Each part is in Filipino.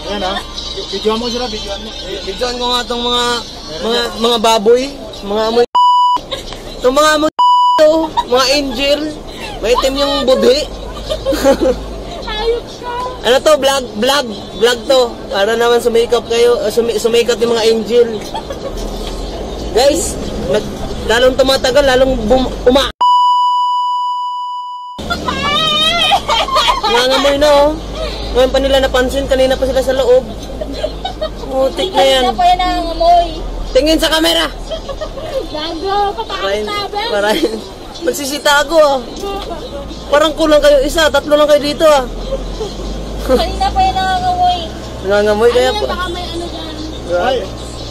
Ayan ha. Videoan mo sila, videoan mo. Videoan ko nga itong mga baboy, mga amoy. Itong mga amoy to, mga angel. May itim yung budhi. Ano to, vlog to. Para naman sumikap kayo, sumikat yung mga angel. Guys, lalong tumatagal, lalong nangangamoy na oh. Ngayon pa nila napansin, kanina pa sila sa loob. Mutik na yan. Kanina pa yan nangangamoy. Tingin sa camera. Gago, patakot na. Magsisita ako ah. Parang kulang kayo isa, tatlo lang kayo dito ah. Kanina pa yan nangangamoy. Nangangamoy kaya Ano po. yan, baka may ano dyan. Ay,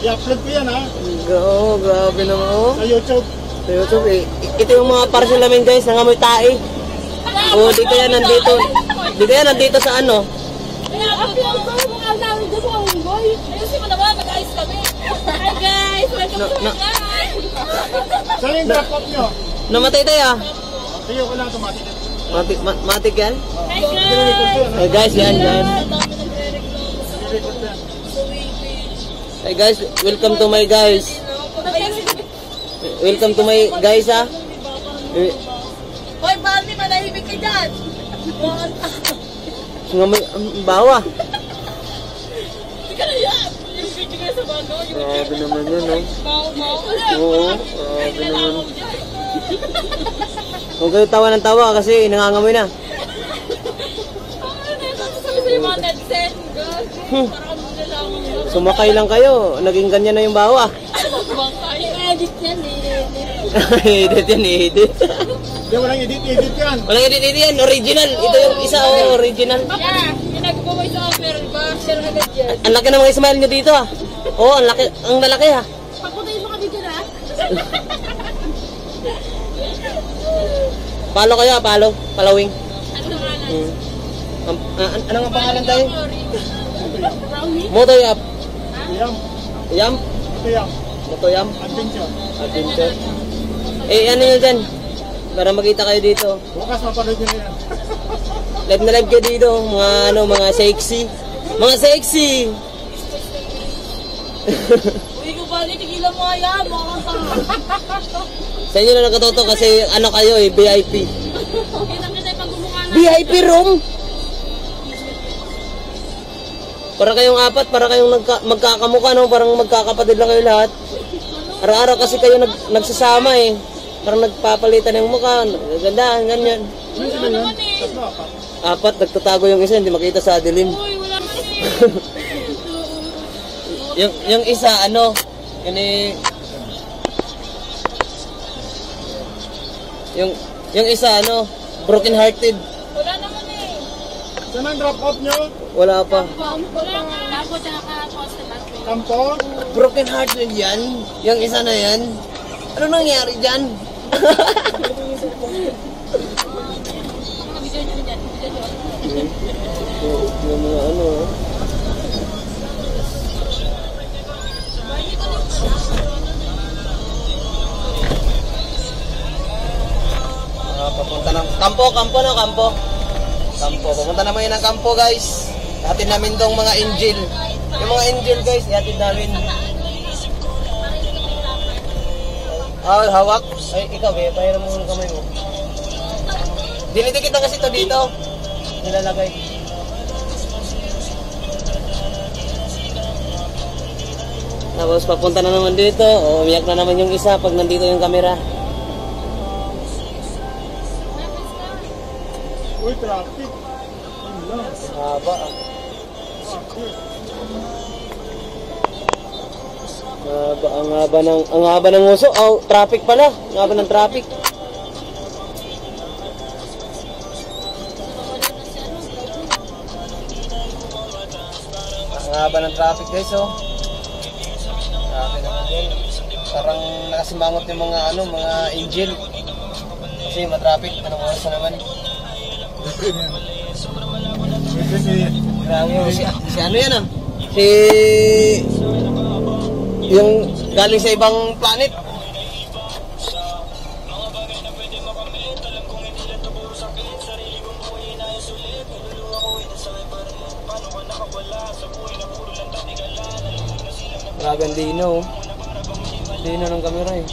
i-upload ko yan ha. Oo, grabe naman oh. Sa YouTube. Sa YouTube eh. Ito yung mga parcel namin guys, nangangamoy tae. Oo, dito yan, nandito. Dito yan, nandito sa ano. Upload ko yung mga namin dyan mga unggoy. Ayusin mo naman, mag-ayos kami. Hi guys, welcome to my guys. Saan yung drop off nyo? Namatay tayo ah. Sige ko lang automatic. Matik yan? Hi guys. Hey guys, yan. Record yan. Hey guys, welcome to my guys. Welcome to my guys ah. Hoy, Baldi, manahimik ka dyan. Ngamoy, bawa. Hindi ka na yan. Yung video ka sa bago. Grabe naman yun oh. Mau. Oo, grabe naman. Huwag kayo tawa ng tawa kasi nangangamoy na. Sabi sa'yo mga netsen. Parang muna lang. Sumakay lang kayo, naging ganyan na yung bawa. I-edit yan Edit yan, edit. Hindi, walang edit yan. Walang edit yan, original. Ito yung isa oh, original. Yeah, pinag-bumay sa offer. Share agad yan. Ang laki ng mga smile nyo dito ah. Oo, ang lalaki ha. Pagpuntayin mo kami dyan ha. Palo kayo ah, palawing. Ano nga lang? Ano nga pangalan tayo? Brownie? Motoyap. Yam. Yam? Ito yam. Motoyam? Adventure. Adventure. Eh, ano nyo dyan? Para makita kayo dito. Bukas mapanood nyo na yan. Live na live kayo dito. Mga sexy. Mga sexy! Uy, Kubali, tigilan mo kaya. Mukhang tanga. Sa inyo na nagkatoto kasi ano kayo eh, VIP. Kita pag umukha na. VIP room! Para kayong apat, para kayong magkakamukha, no? Parang magkakapatid lang kayo lahat. Araw-araw kasi kayo nagsasama eh. Parang nagpapalitan yung mukha. Ganda, ganyan. Ano sila yun? Tatlo, apat. Apat, nagtatago yung isa, hindi makita sa dilim. Uy, wala naman eh. yung isa, ano, yun eh, yung isa, ano, broken hearted. Wala naman eh. Saan ang drop off nyo? Wala pa. Wala nga. Tapos nakaka-post na battery. Kampo? Broken hearted yan. Yung isa na yan. Ano nangyari dyan? Video nyo dyan. Yung mga ano, papunta ng kampo. Papunta naman yun ng kampo guys. Ihatid namin tong mga angel. Yung mga angel guys, ihatid namin. Hawak. Ay, ikaw pahiram mo yung kamay mo. Dinidikit na kasi ito dito. Nilalagay. Tapos papunta na naman dito. Umiyak na naman yung isa pag nandito yung camera. Uy, traffic. Wala. Haba ah. Ang haba ng uso. Oh, traffic pala. Ang haba ng traffic. Ang haba ng traffic guys oh. Traffic naman din. Parang nakasimangot yung mga mga angel. Kasi matraffic. Anong oras na naman? Si ano yan ah? Yung galing sa ibang planet. Grabe ang linaw. Linaw ng camera eh.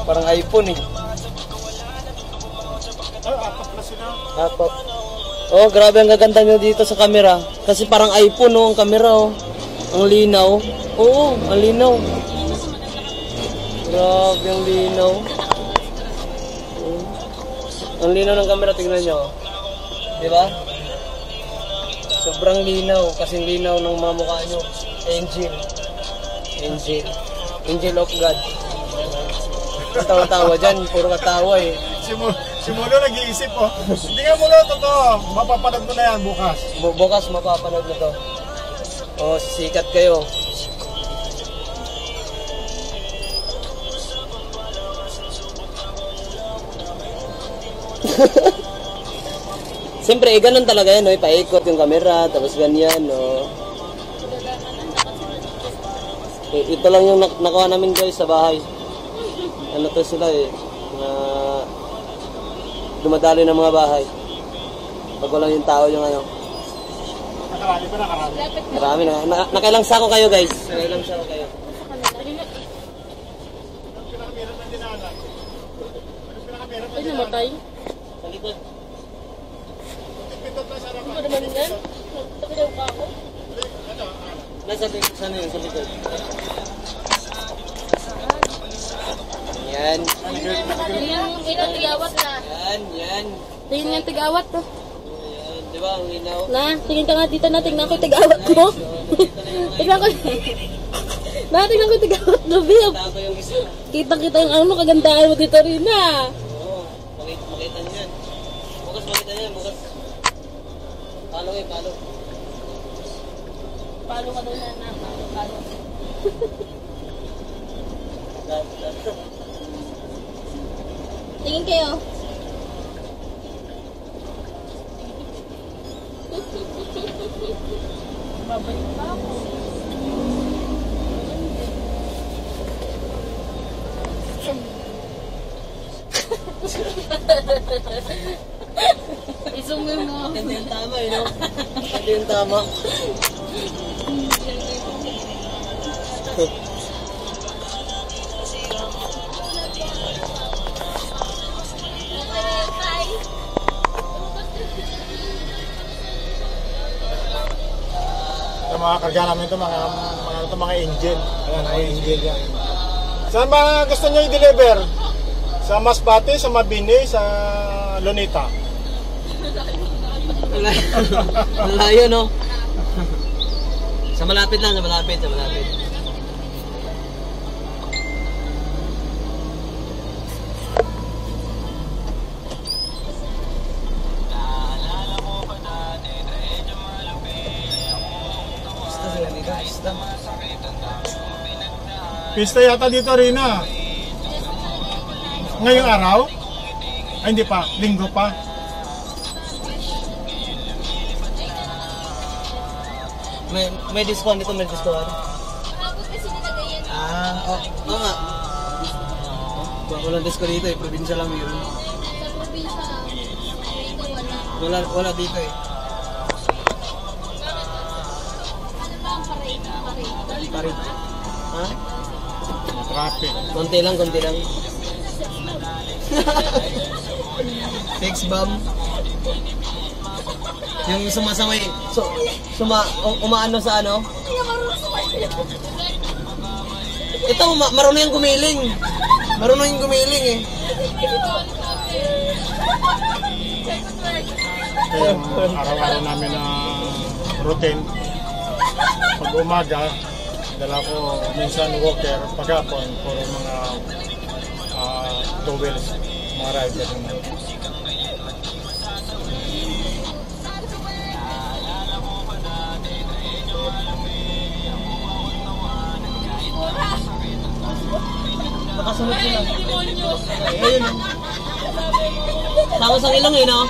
Parang iPhone eh. Ay, apat na sila. Apat. Oh, grabe ang gaganda nyo dito sa camera. Kasi parang iPhone oh, ang camera oh. Ang linaw. Oo, ang linaw. Grabe ang linaw. Ang linaw ng camera, tingnan nyo. Di ba? Sobrang linaw. Kasing linaw ng mga mukha nyo. Angel. Angel. Angel of God. Ang tawa-tawa dyan. Puro katawa eh. Si Mulo nag-iisip oh. Hindi nga Mulo, totoo. Mapapanood mo na yan bukas. Bukas mapapanood na to. Oh, sikat kayo. Siyempre, ganun talaga yan, no? Ipaikot yung camera, tapos ganyan, no? Ito lang yung nakuha namin guys sa bahay. Ano to sila eh, na dumadali ng mga bahay. Pag walang yung tao yung ano. Nakarami ba nakarami? Marami na. Nakailang sako kayo guys? Nakailang sako kayo? Pinakameron ng dinaanan. Pinakameron ng Ay, namatay. Sa likod. Pitot na sa harapan. Ano naman yan? Nagtakilaw ka ako. Nasa likod, sana yun, sa likod. Yan. Yan, tigawat na. Yan, yan. Tingin nga tigawat to. Yan, di ba? Ang linaw. Na, tingin ka nga dito na, tingnan ko yung tigawat mo. Tingnan ko. Na, tingnan ko yung tigawat mo, Bill. Tago yung isa. Kitang-kita yung ano, kagandahan mo dito rin na. Oo, makita niyo yan. Bukas makita niyo yan, bukas. Palo eh, palo. Palo ka daw na, palo. Tingin kayo. Babalik pa ako. Isumi mo. Hindi yung tama eh, no? Hindi yung tama. Ito mga karga namin ito, mga angel. Ayan, mga angel yan. Saan ba gusto nyo i-deliver? Sa Masbate, sa Mabini, sa Lunita? Ang layo, no? Sa malapit lang, sa malapit, sa malapit. Pista yata dito rin ah. Ngayong araw? Ay hindi pa, linggo pa. May discount dito, may discount. Oo nga. Walang discount dito eh, probinsya lang yun. Sa probinsya lang. Dito wala. Wala dito eh. Ano ba ang parade? Parit. Ha? Traffic. Konti lang, konti lang. Fix bomb. Yung sumasaway, umaano sa ano? Ito, marunong yung gumiling. Marunong yung gumiling eh. Ito yung araw-araw namin na routine. Pag umaga, dala ko minsan walker, paghapon, puro mga two wheels, mga rider naman. Nakasunod sila. Ayun o. Tapos ang ilong eh, no?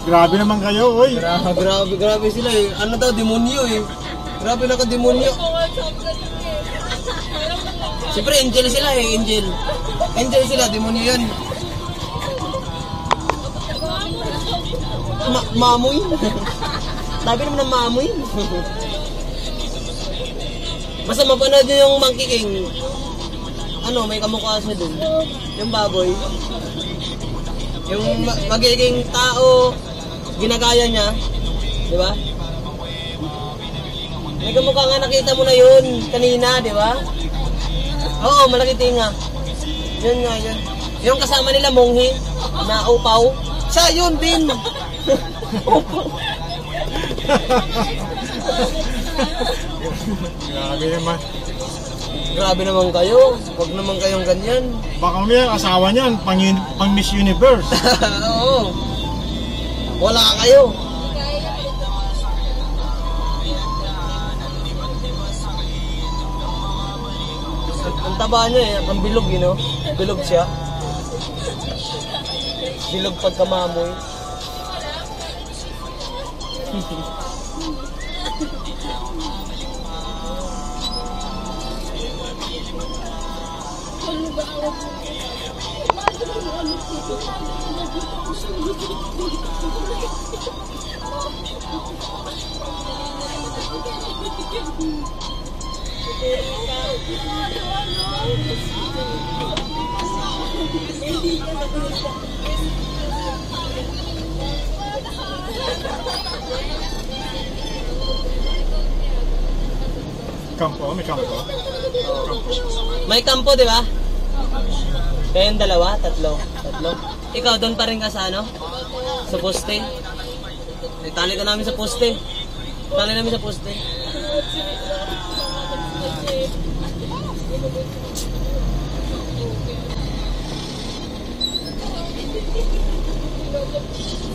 Grabe naman kayo, oy. Grabe sila eh. Ano daw, demonyo eh. Grabe naka-demonyo. Siyempre, angel sila eh, angel. Angel sila, demonyo yun. Mamoy. Sabi naman ng mamoy. Basta mapanood nyo yung Monkey King. Ano, may kamukha siya dun. Yung baboy. Yung magiging tao, ginagaya niya. Di ba? May kamukha nga, nakita mo na yun kanina, di ba? Oo, malaki tinga. Yun nga, yun. Yung kasama nila, monghi, na upaw. Siya, yun din. Grabe naman. Grabe naman kayo. Huwag naman kayong ganyan. Baka may asawa niyan, pang Miss Universe. Oo. Wala kayo. Ang taba niya eh, ang bilog yun, no? Bilog siya. Bilog pagkamamoy. Kampo, may kampo. May kampo, di ba? Kayong dalawa? Tatlo? Ikaw, doon pa rin ka sa ano? Sa poste? Itali ka namin sa poste. Itali namin sa poste.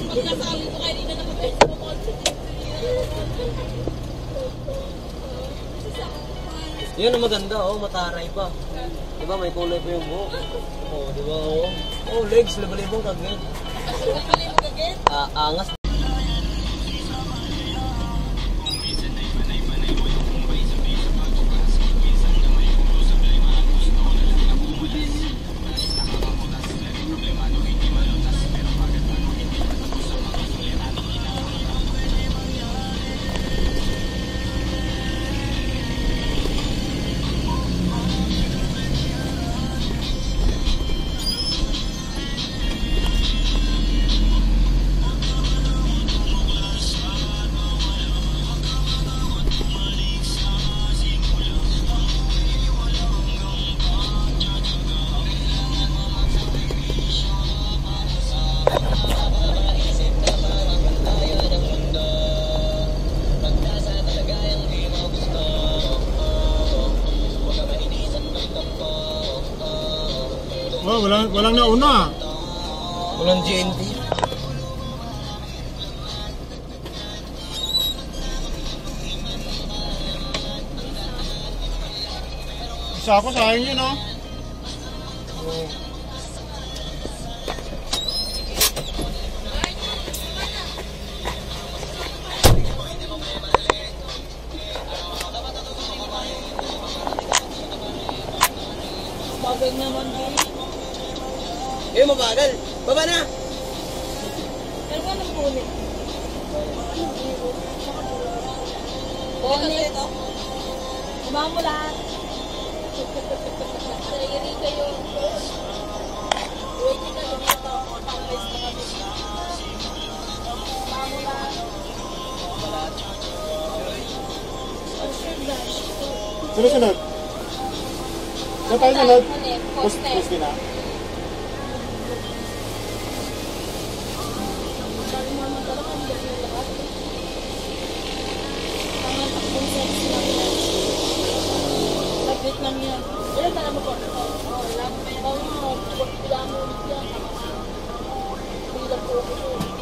Pagkasabi ko kayo, hindi na nakapit sa Yun ang maganda, oh, mataray pa. Diba, may kulay pa yung buhok. Oh, diba, oh. Oh, legs, libalibong kagin. Angas. Oh, walang nauna. Walang GNT. Isa ako sayang yun, no? Bagay naman din. Eh, mabagal. Baba na! Pero walang punit. Punit. Umama mo lahat. Sarili kayo. Wait ka na dito. Pang-rest na kami. Umama mo lahat. Sunod-sunod. Saan tayo sunod? Poste. Poste na. Saglit lang yan. Ilan tala mo po? Lang. Bilang mo ulit yan. Bilang po ako.